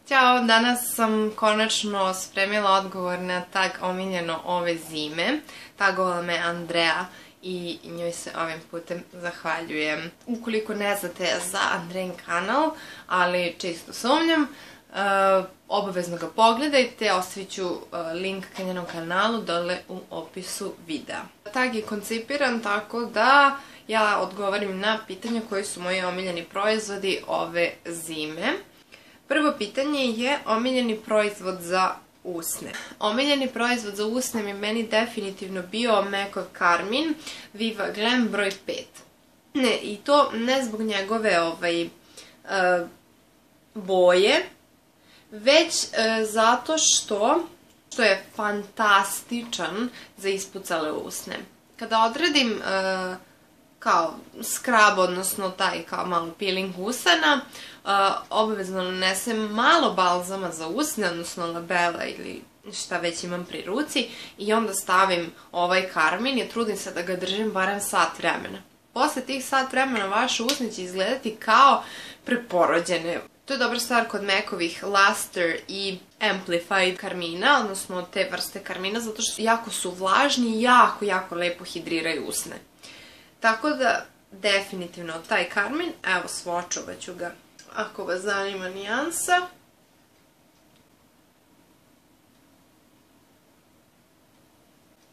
Ćao, danas sam konačno spremila odgovor na tag omiljeno ove zime. Tagovala me Andrea i njoj se ovim putem zahvaljujem. Ukoliko ne znate za Andrein kanal, ali čisto sumnjam, obavezno ga pogledajte, ostavit ću link ka njenom kanalu dole u opisu videa. Tag je koncipiran tako da ja odgovorim na pitanje koji su moji omiljeni proizvodi ove zime. Prvo pitanje je omiljeni proizvod za usne. Omiljeni proizvod za usne mi meni definitivno bio MAC-ov Carmine Viva Glam broj 5. I to ne zbog njegove boje, već zato što je fantastičan za ispucale usne. Kada odredim kao skrab, odnosno taj kao malo peeling usana, obavezno nanesem malo balzama za usne, odnosno labela ili šta već imam pri ruci, i onda stavim ovaj Carmine i trudim se da ga držim barem sat vremena. Posle tih sat vremena vaše usne će izgledati kao preporođene. To je dobra stvar kod MAC-ovih Luster i Amplified karmina, odnosno te vrste karmina, zato što jako su vlažni i jako lepo hidriraju usne. Tako da, definitivno taj Carmine, evo swatchovat ću ga ako vas zanima nijansa.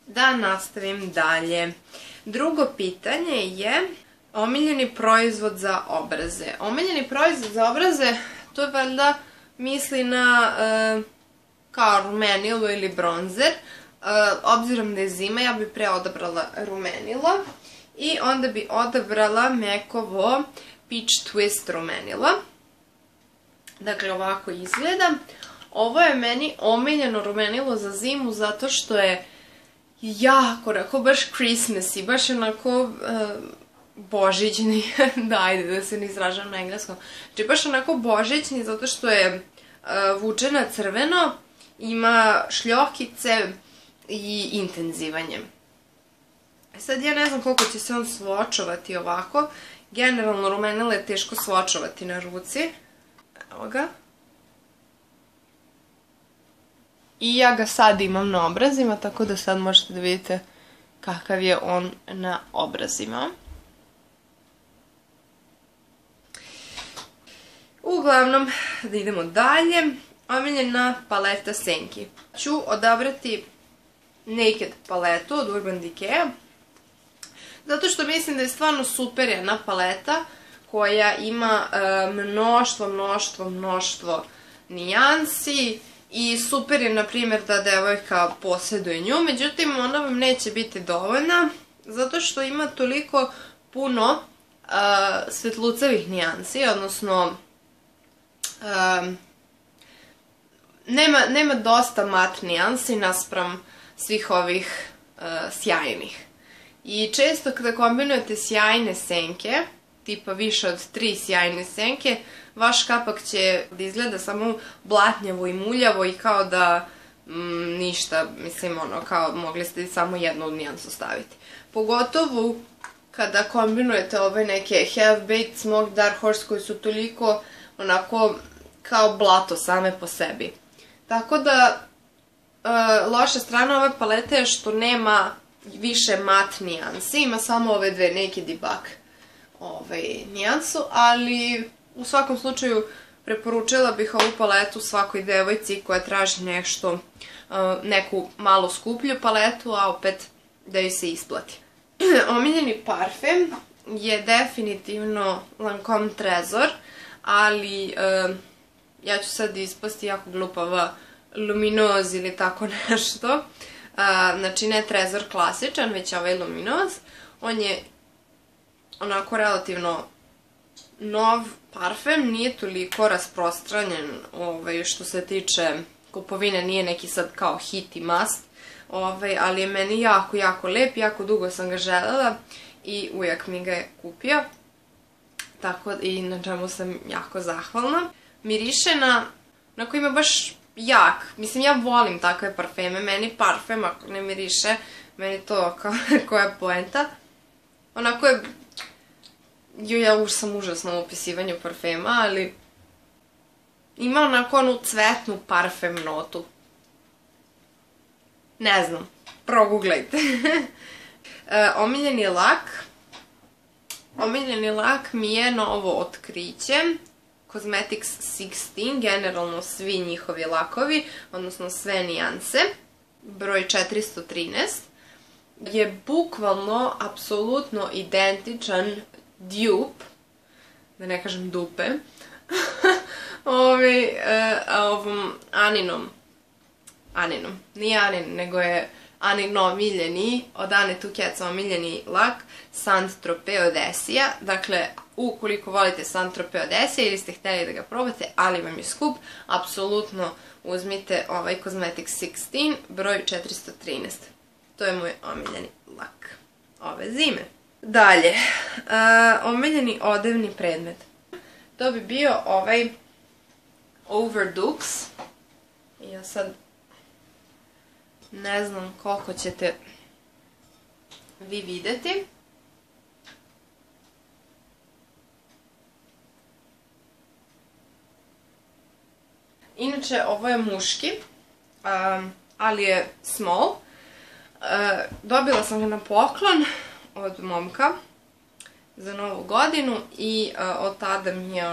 Da nastavim dalje. Drugo pitanje je omiljeni proizvod za obraze. Omiljeni proizvod za obraze, to je valjda misli na kao rumenilo ili bronzer. Obzirom da je zima, ja bi pre odabrala rumenilo. I onda bi odabrala MAC-ovo Peach Twist rumenilo. Dakle, ovako izgleda. Ovo je meni omiljeno rumenilo za zimu zato što je jako, onako baš Christmassy, baš onako božićni, da, ajde da se ne izražavam na engleskom. Znači, baš onako božićni zato što je vučena crveno, ima šljokice i intenzivanje. Sad ja ne znam koliko će se on svočovati ovako. Generalno rumenilo je teško svočovati na ruci. Evo ga. I ja ga sad imam na obrazima, tako da sad možete da vidite kakav je on na obrazima. Uglavnom, da idemo dalje. Omiljena paleta senki. Ću odabrati Naked paletu od Urban Decaya. Zato što mislim da je stvarno super jedna paleta koja ima mnoštvo nijansi i super je, na primjer, da devojka posjeduje nju, međutim ona vam neće biti dovoljna zato što ima toliko puno svetlucavih nijansi, odnosno nema dosta mat nijansi naspram svih ovih sjajnih. I često kada kombinujete sjajne senke, tipa više od 3 sjajne senke, vaš kapak će da izgleda samo blatnjavo i muljavo i kao da ništa, mislim, ono, kao mogli ste samo jednu nijansu staviti. Pogotovo kada kombinujete ove neke Half-Baked Smoked Dark Horse koji su toliko onako kao blato same po sebi. Tako da, loša strana ove palete je što nema više mat nijansi, ima samo ove dve Naked i Buck nijansu, ali u svakom slučaju preporučila bih ovu paletu svakoj devojci koja traži nešto, neku malo skuplju paletu, a opet da joj se isplati. Omiljeni parfem je definitivno Lancome Trezor, ali ja ću sad ispasti jako glupava, Luminose ili tako nešto. Znači, ne Trezor klasičan, već ovaj Luminose. On je onako relativno nov parfem, nije toliko rasprostranjen što se tiče kupovine, nije neki sad kao hit i must, ali je meni jako lep, jako dugo sam ga želela i ujak mi ga je kupio, tako i na čemu sam jako zahvalna. Miriše na, onako ima baš jak, mislim, ja volim takve parfeme, meni parfem ako ne miriše, meni to koja je poenta. Onako je, ja sam užasna u opisivanju parfema, ali Ima onako onu cvetnu parfem notu. Ne znam, proguglajte. Omiljeni lak. Omiljeni lak mi je novo otkriće. Cosmetics 16, generalno svi njihovi lakovi, odnosno sve nijanse. Broj 413. Je bukvalno, apsolutno identičan dupe, da ne kažem dupe, ovom Aninom. Nije Anin, nego je Anin omiljeni, od Ane Tukeca omiljeni lak Saint-Tropez Odessija. Dakle, ukoliko volite Saint-Tropez Odessija ili ste htjeli da ga probate, ali vam je skup, apsolutno uzmite ovaj Cosmetics 16, broj 413. To je moj omiljeni lak ove zime. Dalje, omiljeni odevni predmet. To bi bio ovaj Overdux. Ja sad ne znam koliko ćete vi vidjeti. Inače, ovo je muški, ali je small. Dobila sam ga na poklon od momka za novu godinu i od tada mi je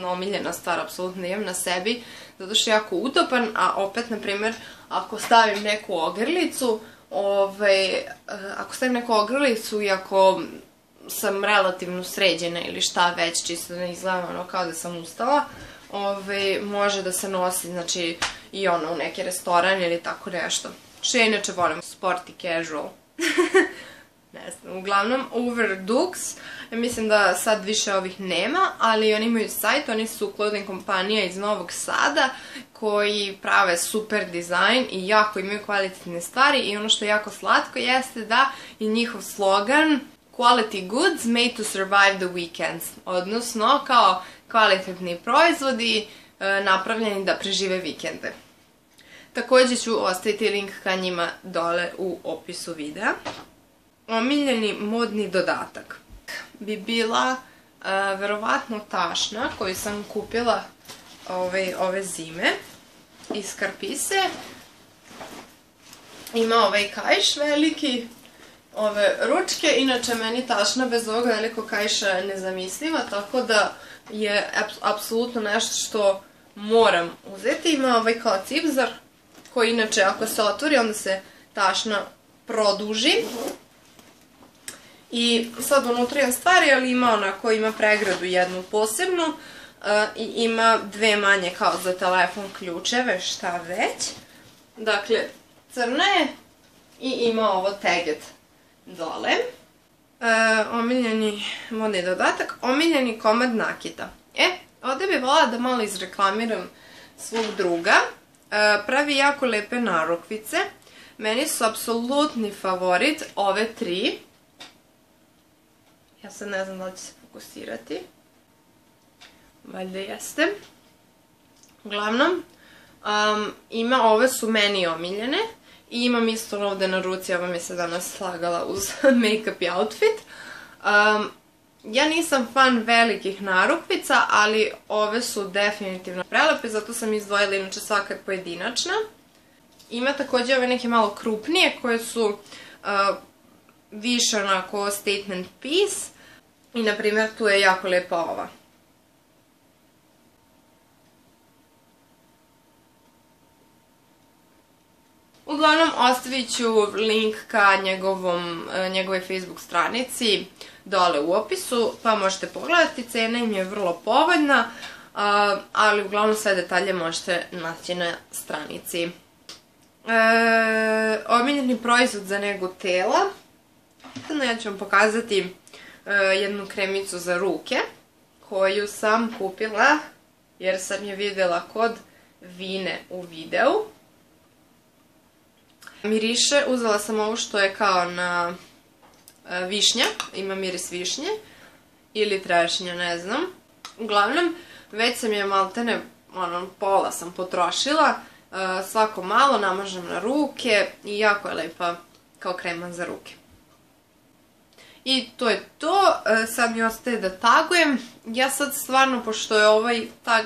omiljena stvar, apsolutno imam na sebi, zato što je jako udoban, a opet, na primjer, ako stavim neku ogrlicu, i ako sam relativno sređena ili šta već, čisto da ne izgledam ono kao da sam ustala, može da se nosi, znači, i ono u neki restoran ili tako nešto. Što ja inače volim, sport i casual. Ne znam, uglavnom, Overdux, ja mislim da sad više ovih nema, ali oni imaju sajt, oni su clothing kompanija iz Novog Sada, koji prave super dizajn i jako imaju kvalitetne stvari i ono što je jako slatko jeste da je njihov slogan Quality goods made to survive the weekends, odnosno kao kvalitetni proizvodi napravljeni da prežive vikende. Također ću ostaviti link ka njima dole u opisu videa. Omiljeni modni dodatak bi bila verovatno tašna koju sam kupila ove zime iz Karpise. Ima ovaj kaiš veliki, ove ručke, inače meni tašna bez ovog velikog kaiša je nezamisliva, tako da je apsolutno nešto što moram uzeti. Ima ovaj kao cipzar koji inače ako se otvori onda se tašna produži. I sad unutra imam stvari, ali ima onako, ima pregradu jednu posebnu i ima dve manje kao za telefon ključeve, šta već. Dakle, crna je i ima ovo teget dole. Omiljeni modni dodatak, omiljeni komad nakita. Ovdje bih voljela da malo izreklamiram svog druga. Pravi jako lepe narukvice. Meni su apsolutni favorit ove tri. Ja sad ne znam da li će se fokusirati. Valjda jeste. Uglavnom, ove su meni omiljene. I imam isto ovdje na ruci, ova mi se danas slagala uz make-up i outfit. Ja nisam fan velikih narukvica, ali ove su definitivno prelepe, zato sam izdvojila inače svaka pojedinačna. Ima također ove neke malo krupnije koje su više onako statement piece. I na primjer tu je jako lepa ova. Uglavnom ostavit ću link ka njegovoj Facebook stranici dole u opisu, pa možete pogledati, cena im je vrlo povoljna, ali uglavnom sve detalje možete naći na stranici. Omiljeni proizvod za negu tela. Ja ću vam pokazati jednu kremicu za ruke koju sam kupila jer sam je vidjela kod Vine u videu. Miriše, uzela sam ovu što je kao na višnja, ima miris višnje ili trešnja, ne znam. Uglavnom, već sam je maltene, pola sam potrošila, svako malo namažem na ruke i jako je lepa kao krema za ruke. I to je to, sad mi ostaje da tagujem. Ja sad stvarno, pošto je ovaj tag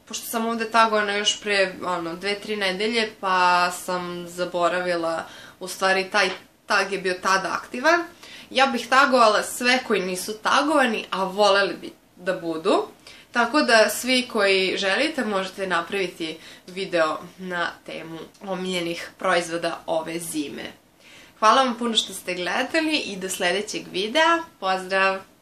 pošto sam ovde tagovana još pre 2-3 nedelje, pa sam zaboravila, u stvari taj tag je bio tada aktivan. Ja bih tagovala sve koji nisu tagovani, a voleli bi da budu. Tako da svi koji želite možete napraviti video na temu omiljenih proizvoda ove zime. Hvala vam puno što ste gledali i do sledećeg videa. Pozdrav!